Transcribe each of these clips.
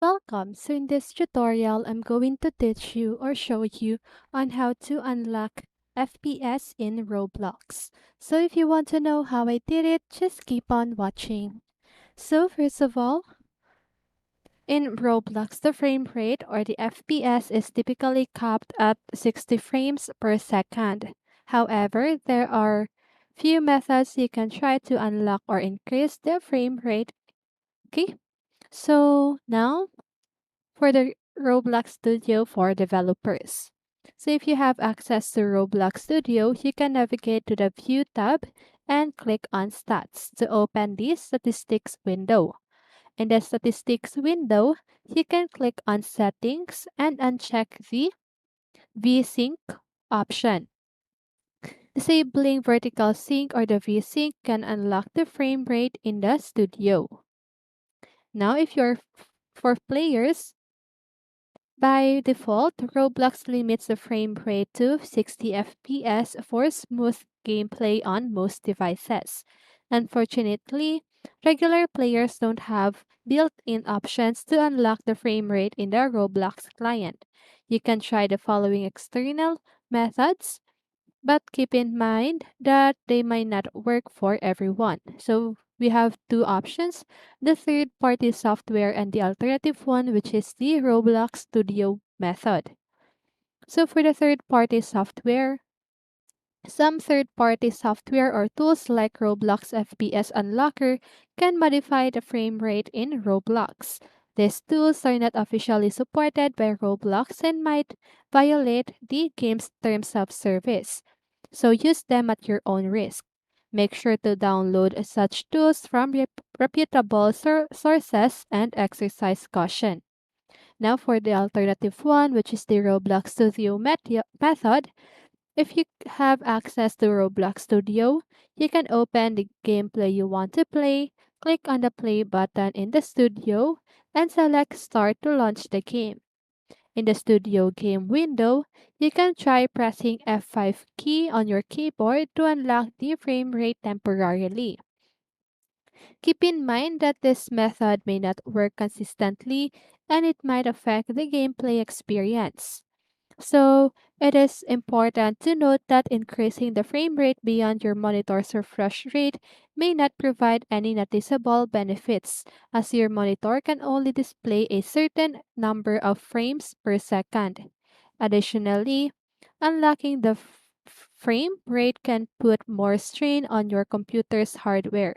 Welcome! So in this tutorial, I'm going to teach you or show you on how to unlock FPS in Roblox. So if you want to know how I did it, just keep on watching. So first of all, in Roblox, the frame rate or the FPS is typically capped at 60 frames per second. However, there are few methods you can try to unlock or increase the frame rate. Okay, so now for the Roblox Studio for developers. So if you have access to Roblox Studio, you can navigate to the View tab and click on Stats to open the Statistics window. In the Statistics window, you can click on Settings and uncheck the VSync option. Disabling vertical sync or the VSync can unlock the frame rate in the studio. Now, if you're for players, by default, Roblox limits the frame rate to 60 FPS for smooth gameplay on most devices. Unfortunately, regular players don't have built-in options to unlock the frame rate in the Roblox client. You can try the following external methods, but keep in mind that they might not work for everyone. So we have two options, the third party software and the alternative one, which is the Roblox Studio method. So for the third party software, some third party software or tools like Roblox FPS Unlocker can modify the frame rate in Roblox. These tools are not officially supported by Roblox and might violate the game's terms of service, so use them at your own risk. Make sure to download such tools from reputable sources and exercise caution. Now for the alternative one, which is the Roblox Studio method. If you have access to Roblox Studio, you can open the gameplay you want to play, click on the play button in the studio, and select Start to launch the game. In the Studio Game window, you can try pressing F5 key on your keyboard to unlock the frame rate temporarily. Keep in mind that this method may not work consistently and it might affect the gameplay experience. So, it is important to note that increasing the frame rate beyond your monitor's refresh rate may not provide any noticeable benefits, as your monitor can only display a certain number of frames per second. Additionally, unlocking the frame rate can put more strain on your computer's hardware,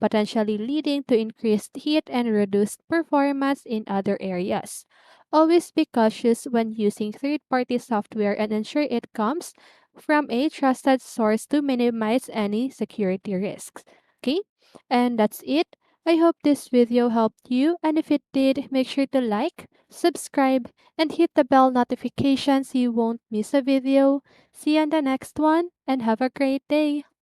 potentially leading to increased heat and reduced performance in other areas. Always be cautious when using third party software and ensure it comes from a trusted source to minimize any security risks. Okay? And that's it. I hope this video helped you, and if it did, make sure to like, subscribe, and hit the bell notification so you won't miss a video. See you on the next one, and have a great day.